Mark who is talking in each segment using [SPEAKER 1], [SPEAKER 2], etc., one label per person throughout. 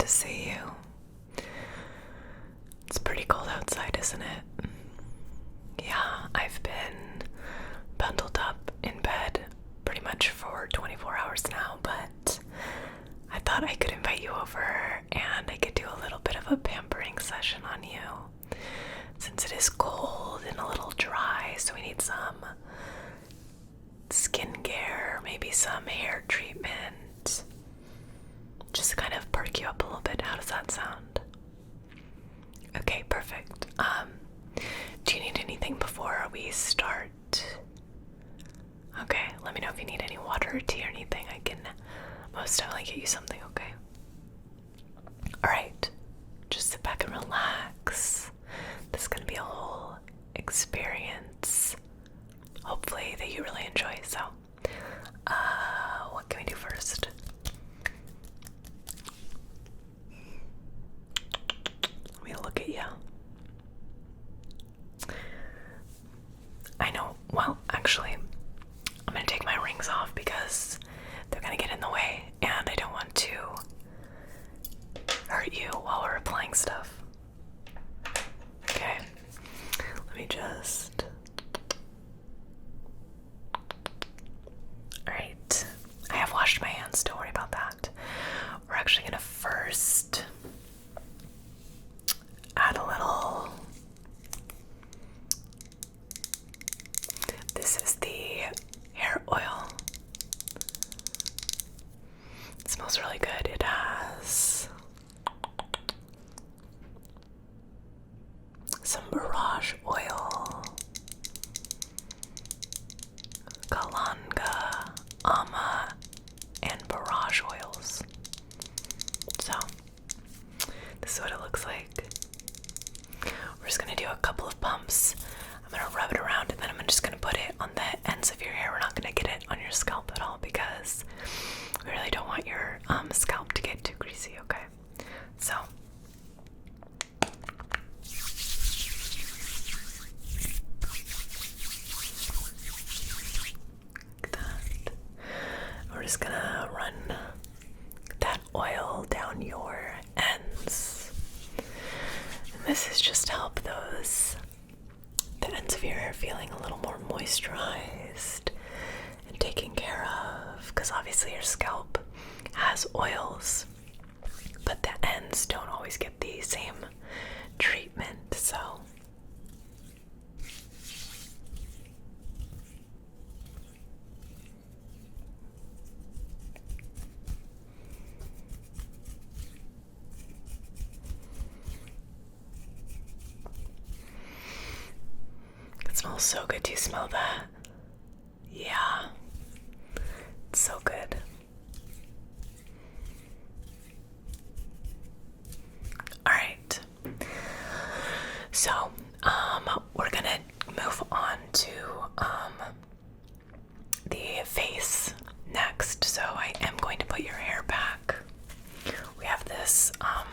[SPEAKER 1] to see you. It's pretty cold outside, isn't it? Yeah, I've been bundled up in bed pretty much for 24 hours now, but I thought I could invite you over and I could do a little bit of a pampering session on you. Since it is cold and a little dry, so we need some skincare, maybe some hair treatment. Just to kind of perk you up a little bit. How does that sound? Okay, perfect. Do you need anything before we start? Okay, let me know if you need any water or tea or anything. I can most definitely get you something, okay? Alright, just sit back and relax. This is gonna be a whole experience, hopefully, that you really enjoy. So, what can we do first? Let me look at you. I know, well, actually, I'm gonna take my rings off because they're gonna get in the way, and I don't want to hurt you while we're applying stuff. Okay, let me just... Alright, I have washed my hands, don't worry about that. We're actually gonna first add a little... This is the hair oil. It smells really good. It has some barrage oil, kalanga, ama, and barrage oils. So, this is what it looks like. We're just going to do a couple of pumps. I'm going to rub it around and then I'm just going to put it on the ends of your hair. We're not going to get it on your scalp at all because we really don't want your scalp to get too greasy, okay? So, like that. We're just going to run that oil down your ends. And this is just to help the ends of your hair feeling a little more moisturized and taken care of, because obviously your scalp has oils, but the ends don't always get the same treatment, so it smells so good. Do you smell that? Yeah, it's so good. Alright, so we're gonna move on to the face next. So I am going to put your hair back. We have this oh,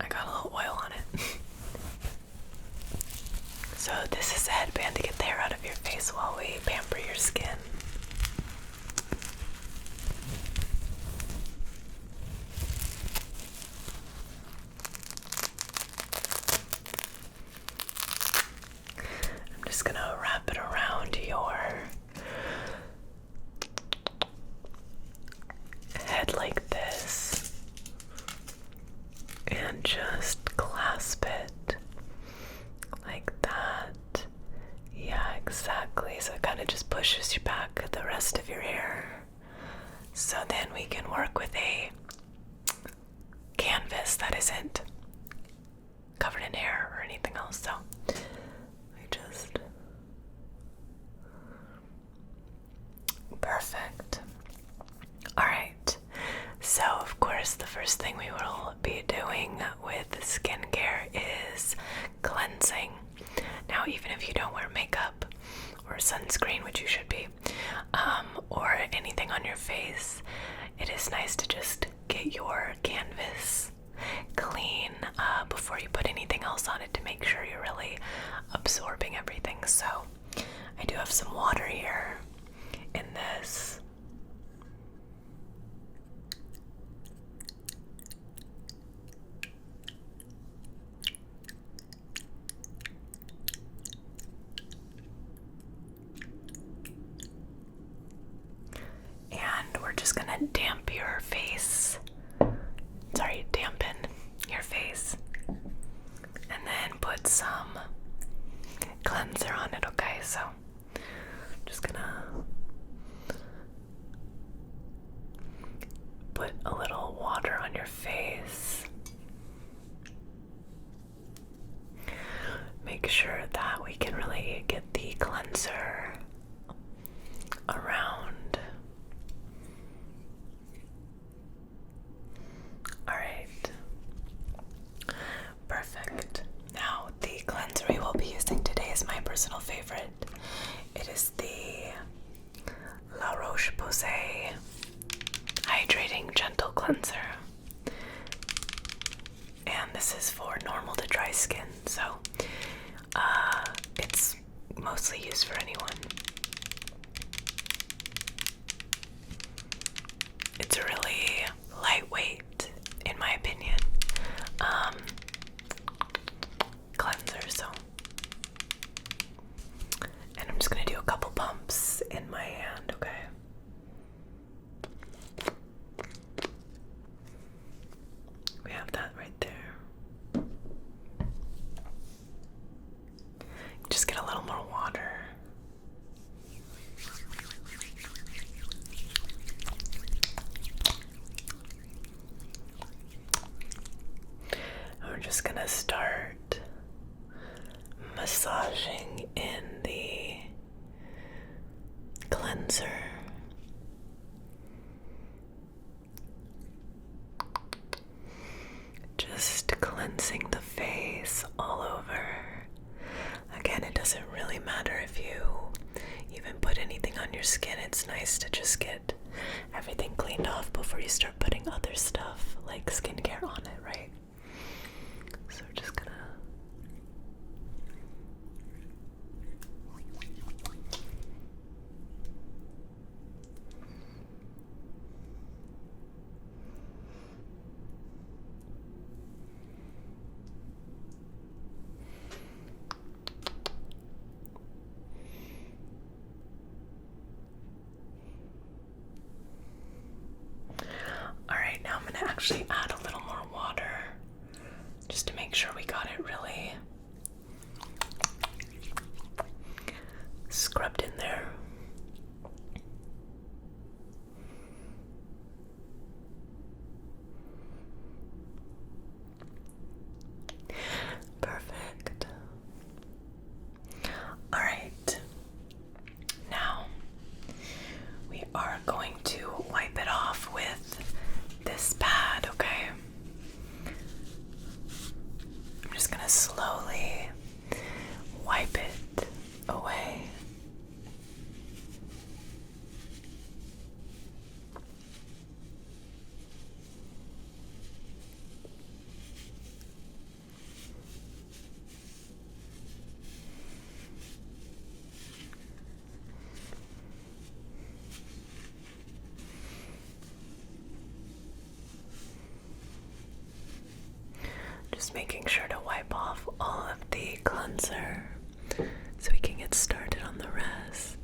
[SPEAKER 1] I got a little oil on it. So this is a headband to get the hair out of your face while we pamper your skin. I'm just gonna wrap it around your head like this and just clasp it like that. Yeah, exactly. So it kind of just pushes you back the rest of your hair. So then we can work with a canvas that isn't covered in hair or anything else. So we just... Perfect. Alright. So of course the first thing we will be doing with skincare is cleansing. Now, even if you don't wear makeup or sunscreen, which you should be, or anything on your face, it is nice to just get your canvas clean before you put anything else on it to make sure you're really absorbing everything. So I do have some water here in this. dampen your face. And then put some cleanser on it, okay? So I'm just gonna put a little water on your face. Make sure that we can really get the cleanser around. Alright. Perfect. Now, the cleanser we will be using today is my personal favorite. It is the La Roche-Posay Hydrating Gentle Cleanser. And this is for normal to dry skin, so it's mostly used for anyone. It's really lightweight, in my opinion, cleanser, so. And I'm just gonna do a couple pumps in my hand, okay? We have that right there. Just get a little more water. And we're just gonna start massaging in the cleanser. Just cleansing the face all over. Again, it doesn't really matter if you even put anything on your skin. It's nice to just get everything cleaned off before you start putting other stuff like skincare on it, right? So we're just gonna actually add a little more water just to make sure we got it really scrubbed in there. Perfect. All right. Now we are going to wipe it off with this pad, okay? I'm just gonna slowly wipe it away. Just making sure to wipe off all of the cleanser so we can get started on the rest.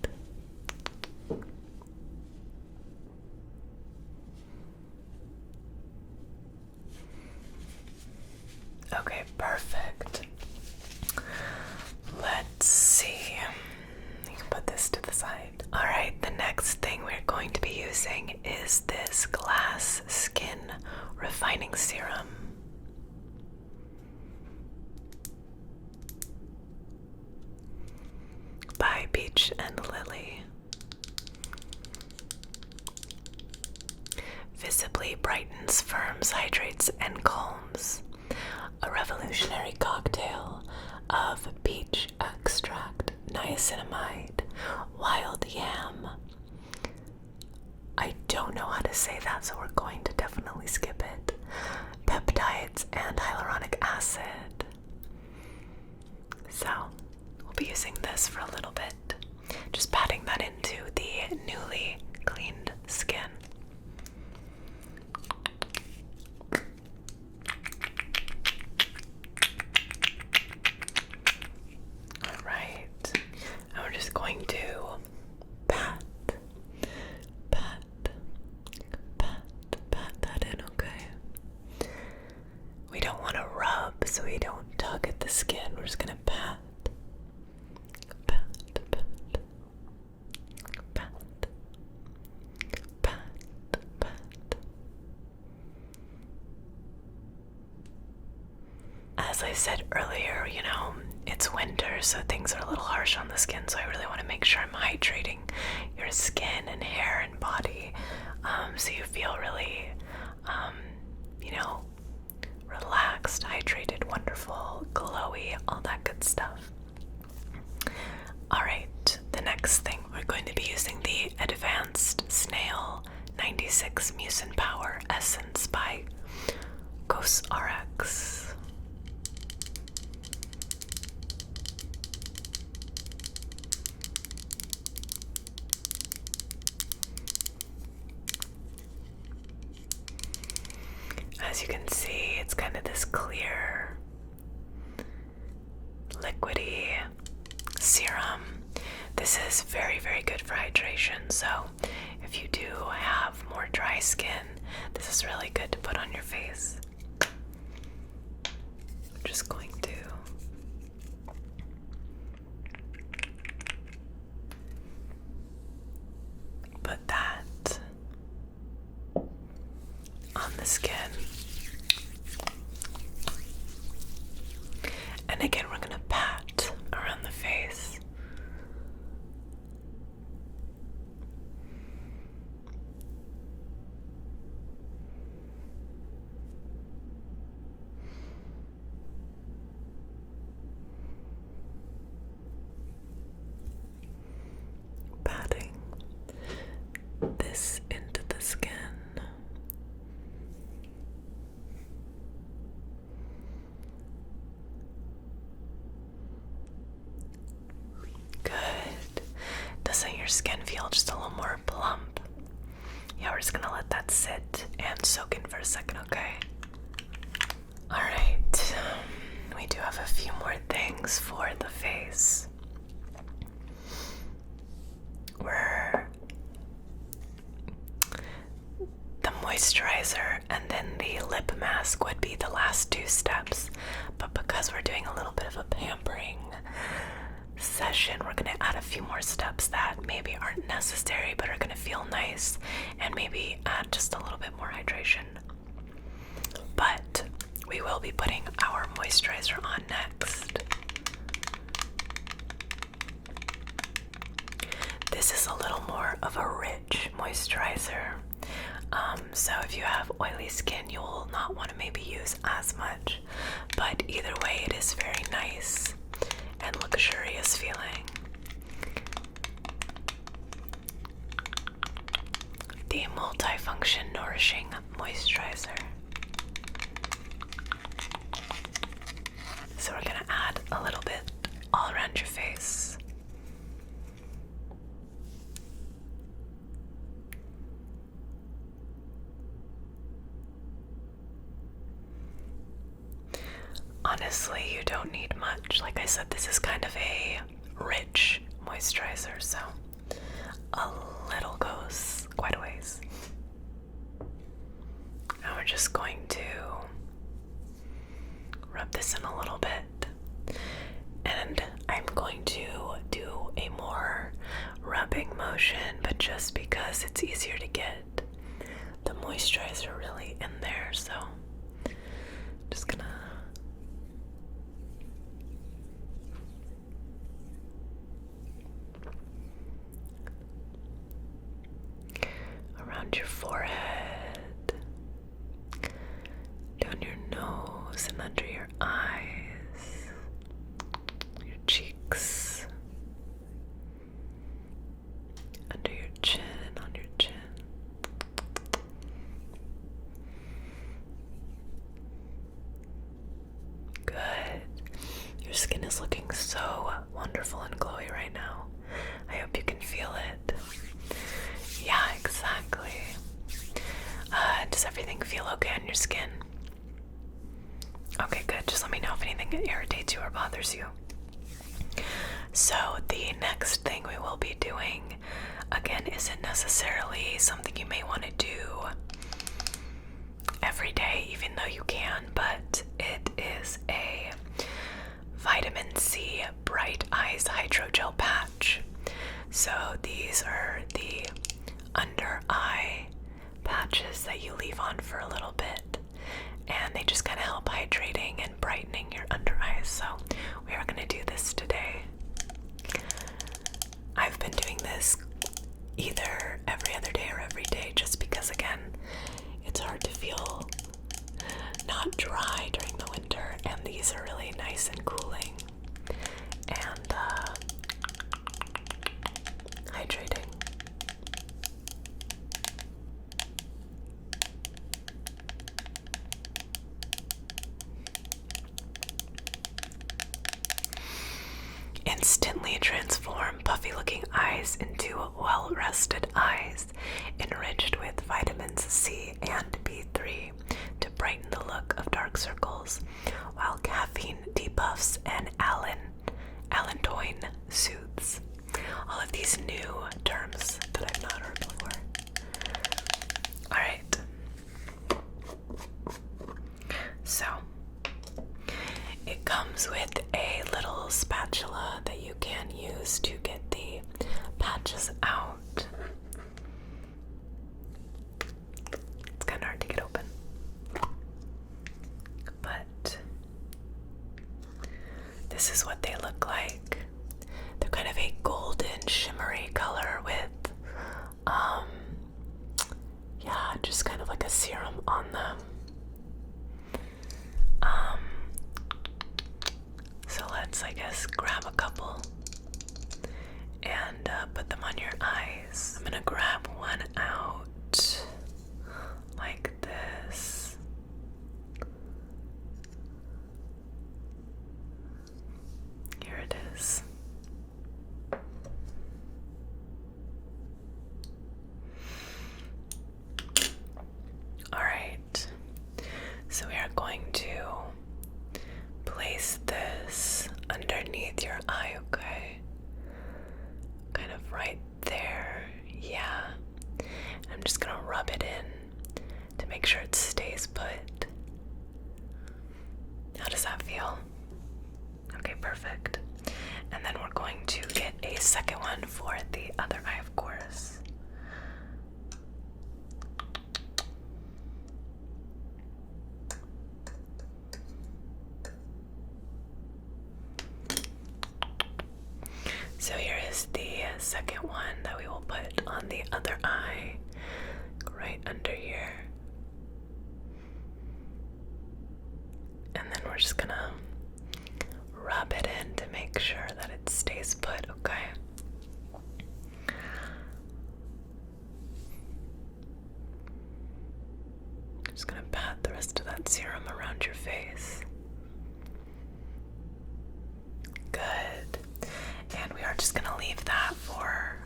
[SPEAKER 1] Okay, perfect. Let's see. You can put this to the side. Alright, the next thing we're going to be using is this Glass Skin Refining Serum. By Peach and Lily. Visibly brightens, firms, hydrates, and calms. A revolutionary cocktail of peach extract, niacinamide, wild yam. I don't know how to say that, so we're going to definitely skip it. Peptides and hyaluronic acid. So, we'll be using this for a little bit. Just patting that into the newly cleaned skin. Alright, and we're just going to pat, as I said earlier, it's winter, so things are a little harsh on the skin, so I really want to make sure I'm hydrating your skin and hair and body, so you feel really, relaxed, hydrated, wonderful, glowy, all that good stuff. Alright, the next thing, we're going to be using the Advanced Snail 96 Mucin Power Essence by CosRx. As you can see, it's kind of this clear, liquidy serum. This is very, very good for hydration, so if you do have more dry skin, this is really good to put on your face. I'm just going to put that on the skin. And again, we're going to pat around the face. Patting this into the skin. Good. Doesn't your skin feel just a little more plump? Yeah, we're just gonna let that sit and soak in for a second, okay? Alright, we do have a few more things for the face. The moisturizer and then the lip mask would be the last two steps, but because we're doing a little bit of a pampering session, we're going to add a few more steps that maybe aren't necessary but are going to feel nice and maybe add just a little bit more hydration. But we will be putting our moisturizer on next. This is a little more of a rich moisturizer. So if you have oily skin, you will not want to maybe use as much. But either way, it is very nice and luxurious feeling. The Multifunction Nourishing Moisturizer. So we're going to add a little bit all around your face. Honestly, you don't need much. Like I said, this is kind of a rich moisturizer, so a little goes quite a ways. Now we're just going to rub this in a little bit, and I'm going to do a more rubbing motion, but just because it's easier to get the moisturizer really in there, so just gonna around your forehead, down your nose and under your eyes, your cheeks, under your chin, on your chin. Good. Your skin is looking so wonderful and glowy right now. I hope you can feel it. Yeah, exactly. Does everything feel okay on your skin? Okay, good. Just let me know if anything irritates you or bothers you. So the next thing we will be doing, again, isn't necessarily something you may want to do every day, even though you can, but it is a vitamin C Bright Eyes Hydrogel Patch. So these are the under eye patches that you leave on for a little bit, and they just kind of help hydrating and brightening brightening your under eyes. So we are going to do this today. I've been doing this either every other day or every day just because, again, it's hard to feel not dry during the winter, and these are really nice and cooling and hydrating. Instantly transform puffy looking eyes into well-rested eyes, enriched with vitamins C and B3 to brighten the look of dark circles, while caffeine debuffs and allantoin soothes. All of these new terms that I've not heard before. Alright. So, it comes with a little spatula that you can use to get the patches out. It's kind of hard to get open, but this is what they look like. They're kind of a golden shimmery color with yeah, just kind of like a serum on them. So let's, I guess, grab a couple and put them on your eyes. I'm gonna grab one out like this. Here it is. Alright, so we are going to place this underneath your eye, okay? Kind of right there, yeah. I'm just gonna rub it in to make sure it stays put. How does that feel? Okay, perfect. And then we're going to get a second one for the other eye, of course. So here is the second one that we will put on the other eye, right under here. And then we're just gonna rub it in to make sure that it stays put, okay? Just gonna pat the rest of that serum around your face. Good. And we are just gonna leave that for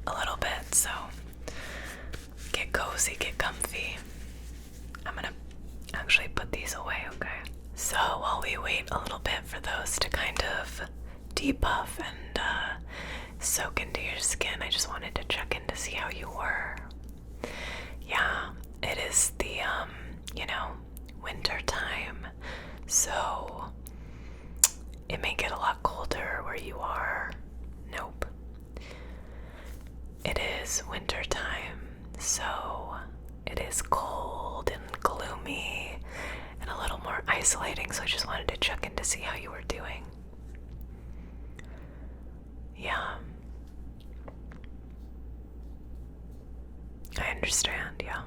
[SPEAKER 1] a little bit, so get cozy, get comfy. I'm gonna actually put these away, okay? So while we wait a little bit for those to kind of debuff and soak into your skin, I just wanted to check in to see how you were. Yeah, it is the, winter time, so it may get a lot colder where you are. Nope. It is winter time, so it is cold and gloomy and a little more isolating, so I just wanted to check in to see how you were doing. Yeah. I understand, yeah.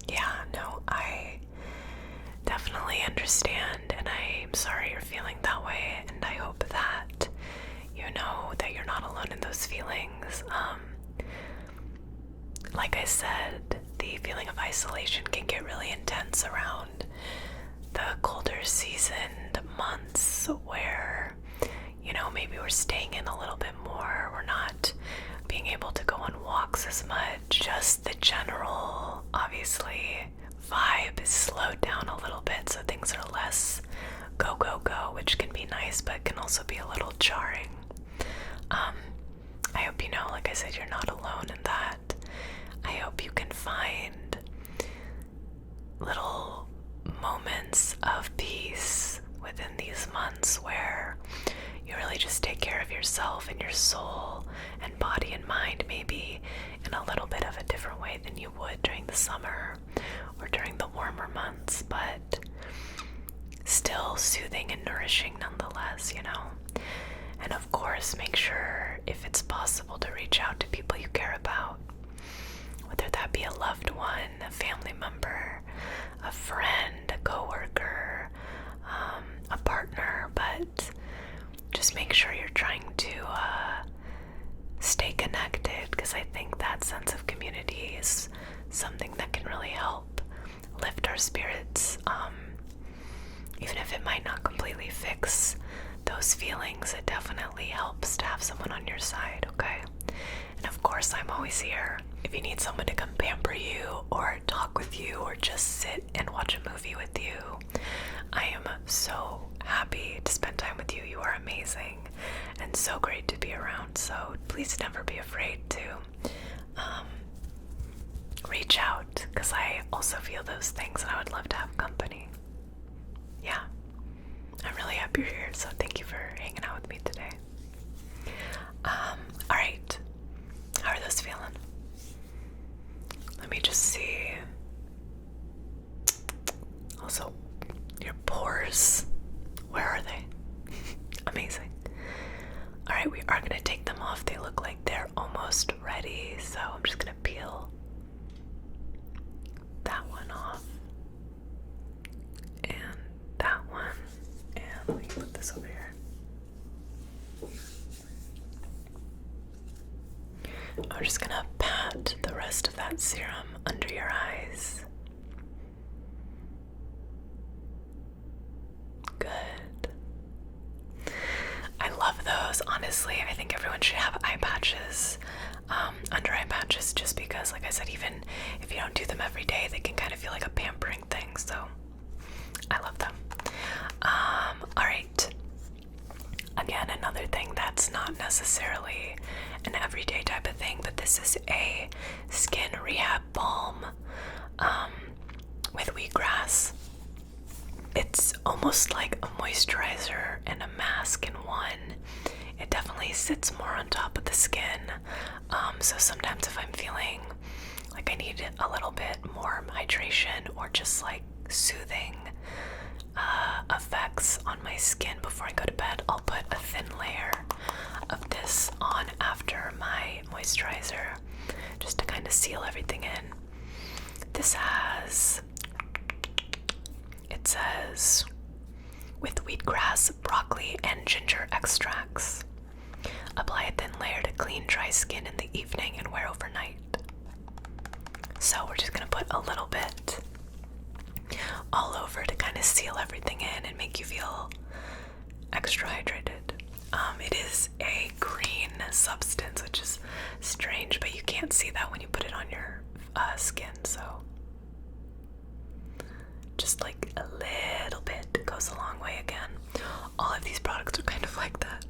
[SPEAKER 1] Yeah, no, I definitely understand, and I'm sorry you're feeling that way, and I hope that you know that you're not alone in those feelings. Like I said, the feeling of isolation can get really intense around the colder seasoned months where, maybe we're staying in a little bit more, we're not being able to go on walks as much. Just the general, obviously, vibe is slowed down a little bit, so things are less go, go, go, which can be nice, but can also be a little jarring. I hope you know, like I said, you're not alone in that. I hope you can find little moments of peace within these months where you really just take care of yourself and your soul and body and mind, maybe in a little bit of a different different way than you would during the summer or during the warmer months, but still soothing and nourishing nonetheless, you know? And of course, make sure, if it's possible, to reach out to people you care about, whether that be a loved one, a family member, a friend, a coworker, a partner, but just make sure you're trying to stay connected, because I think that sense of community is something that can really help lift our spirits, even if it might not completely fix those feelings. It definitely helps to have someone on your side, okay? And of course, I'm always here if you need someone to come pamper you or talk with you or just sit and watch a movie with you. I am so happy to spend time with you. You are amazing and so great to be around. So please never be afraid to reach out, because I also feel those things and I would love to have company. Yeah, I'm really happy you're here, so thank you for hanging out with me today. Alright, how are those feeling? Let me just see. Also, your pores, where are they? Amazing. Alright, we are going to take them off. They look like they're almost ready, so I'm just going to peel that one off. And that one. And let me put this over here. I'm just going to pat the rest of that serum under your eyes. Good. I love those. Honestly, I think everyone should have eye patches, under eye patches, just because, like I said, even if you don't do them every day, they can kind of feel like a pampering thing, so I love them. Alright. Again, another thing that's not necessarily an everyday type of thing, but this is a skin rehab balm with wheatgrass. It's almost like a moisturizer and a mask in one. It definitely sits more on top of the skin. So sometimes if I'm feeling like I need a little bit more hydration or just like soothing effects on my skin before I go to bed, I'll put a thin layer of this on after my moisturizer, just to kind of seal everything in. This has, it says, with wheatgrass, broccoli, and ginger extracts. Apply a thin layer to clean dry skin in the evening and wear overnight. So we're just going to put a little bit all over to kind of seal everything in and make you feel extra hydrated. It is a green substance, which is strange, but you can't see that when you put it on your skin, so just like a little bit goes a long way again. All of these products are kind of like that.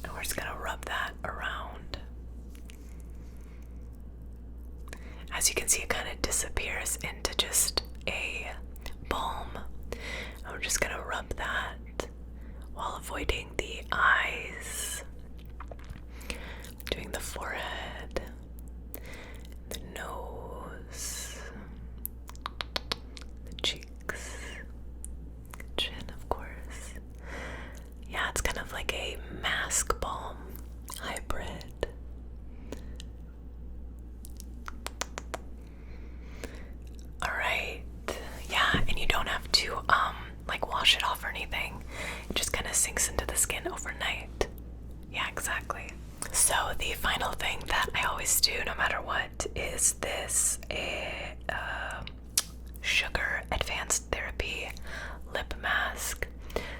[SPEAKER 1] And we're just gonna rub that around. As you can see, it kind of disappears into just a balm. And we're just gonna rub that while avoiding the eyes, doing the forehead, the nose, the cheeks, chin, of course. Yeah, it's kind of like a mask balm hybrid. Alright, yeah, and you don't have to like wash it off or anything. It just kind of sinks into the skin overnight. Yeah, exactly. So the final thing that I always do, no matter what, is this sugar advanced therapy lip mask.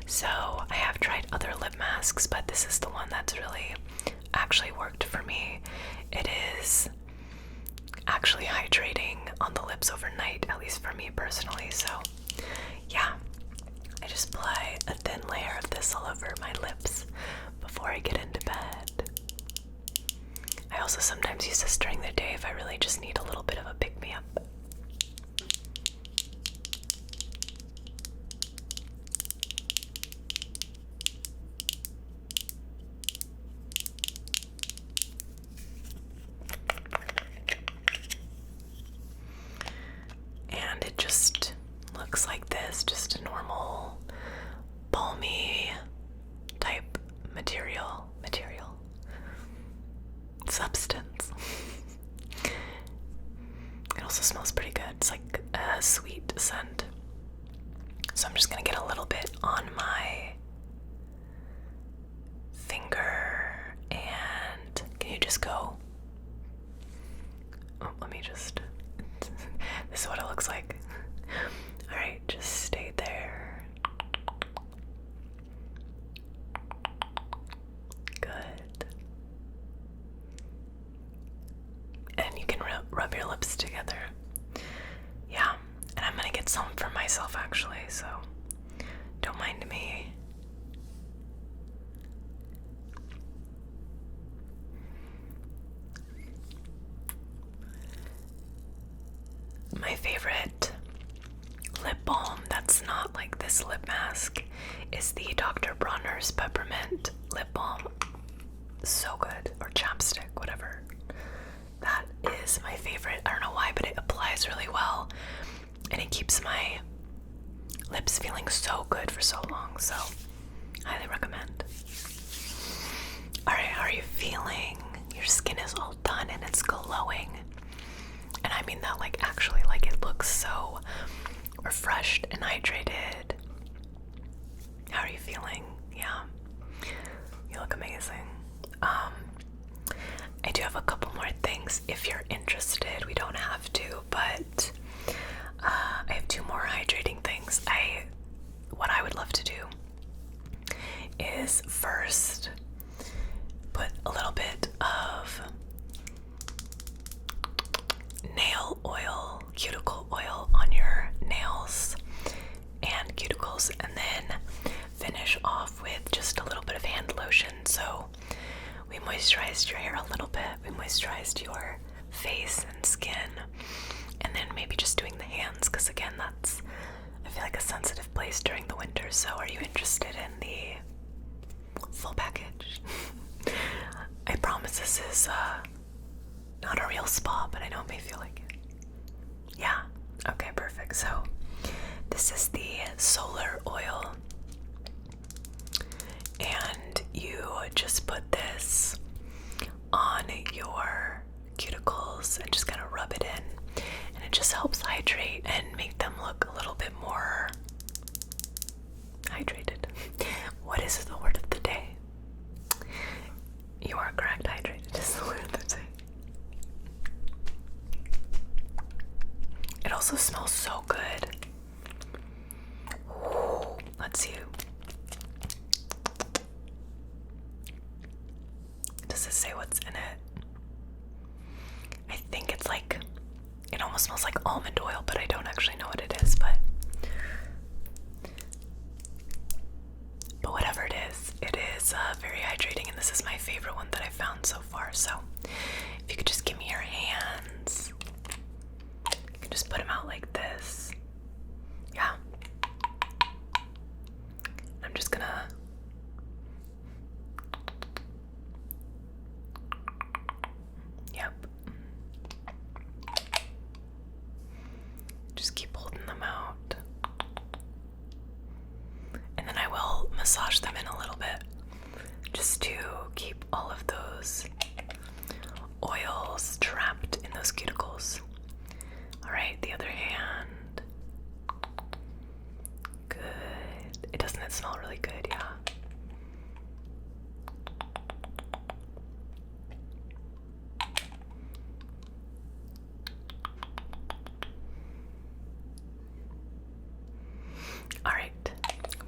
[SPEAKER 1] So I have tried other lip masks, but this is the one that's really actually worked for me. It is actually hydrating on the lips overnight, at least for me personally. So yeah, I just apply a thin layer of this all over my lips before I get into bed. I also sometimes use this during the day if I really just need a little bit of a pick-me-up. just go. Oh, let me just. This is what it looks like. Alright, just stay there. Good. And you can rub your lips together. Yeah, and I'm gonna get some for myself actually, so don't mind me. My favorite lip balm that's not like this lip mask is the Dr. Bronner's Peppermint Lip Balm. So good. Or chapstick, whatever. That is my favorite. I don't know why, but it applies really well. And it keeps my lips feeling so good for so long. So, highly recommend. Alright, how are you feeling? Your skin is all done and it's glowing. And I mean that like actually, like it looks so refreshed and hydrated. How are you feeling? Yeah, you look amazing. I do have a couple more things if you're interested. We don't have to, but I have 2 more hydrating things. What I would love to do is first put a little bit of nail oil, cuticle oil on your nails and cuticles, and then finish off with just a little bit of hand lotion. So we moisturized your hair a little bit, we moisturized your face and skin, and then maybe just doing the hands, because again, that's, I feel like, a sensitive place during the winter. So are you interested in the full package? I promise this is not a real spa, but I know it may feel like it. Yeah, okay, perfect. So this is the solar oil, and you just put this on your cuticles and just kind of rub it in, and it just helps hydrate and make them look a little bit more hydrated. What is the word of the day? You are correct, hydrated is the word of the day. It also smells so good. Ooh, let's see. Does it say what's in it? I think it's like, it almost smells like almond oil, but I don't actually know what it is, but whatever it is very hydrating, and this is my favorite one that I've found so far. So if you could just give me your hands, you can just put them out like this. Yeah. I'm just gonna just keep holding them out, and then I will massage them in a little bit just to keep all of those oils trapped in those cuticles. Alright, the other hand. Good. Doesn't it smell really good? Yeah. Alright,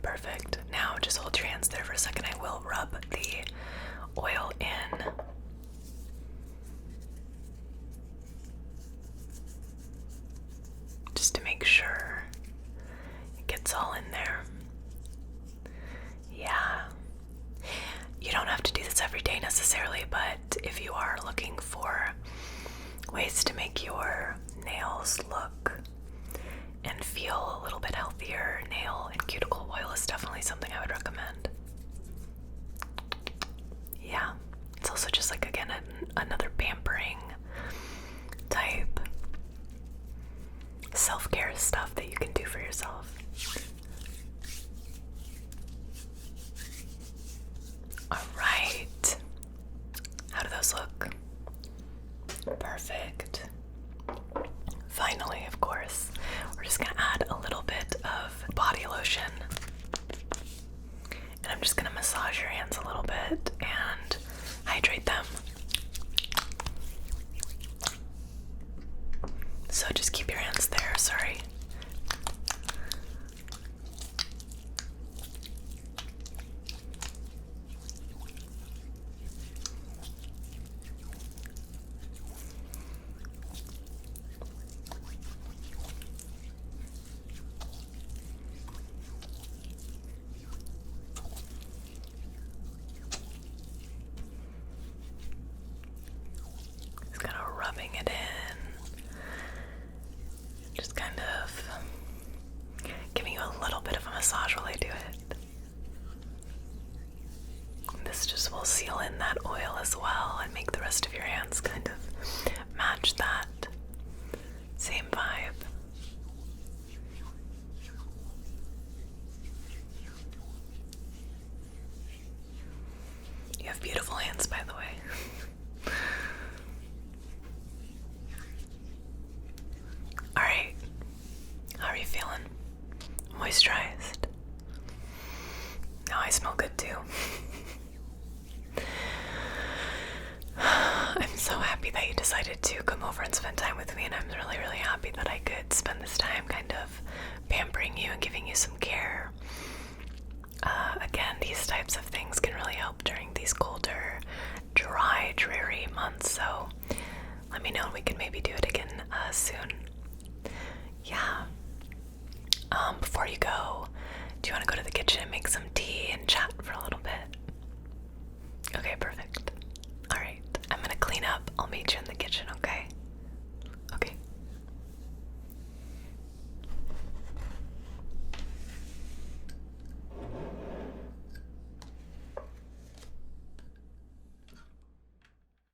[SPEAKER 1] perfect. Now just hold your hands there for a second. I will rub the oil in. Just to make sure it gets all in there. Yeah. You don't have to do this every day necessarily, but if you are looking for ways to make your nails look and feel a little bit healthier, nail and cuticle oil is definitely something I would recommend. Yeah, it's also just like, again, another pampering type self-care stuff that you can do for yourself. Alright, how do those look? Perfect. Finally, of course, we're just gonna add a little bit of body lotion, and I'm just gonna massage your hands a little bit and hydrate them. this just will seal in that oil as well and make the rest of your hands kind of match that same vibe. You have beautiful hands, by the way. Alright, how are you feeling? Moisturized? Now I smell good too. I'm so happy that you decided to come over and spend time with me, and I'm really, really happy that I could spend this time kind of pampering you and giving you some care. Again, these types of things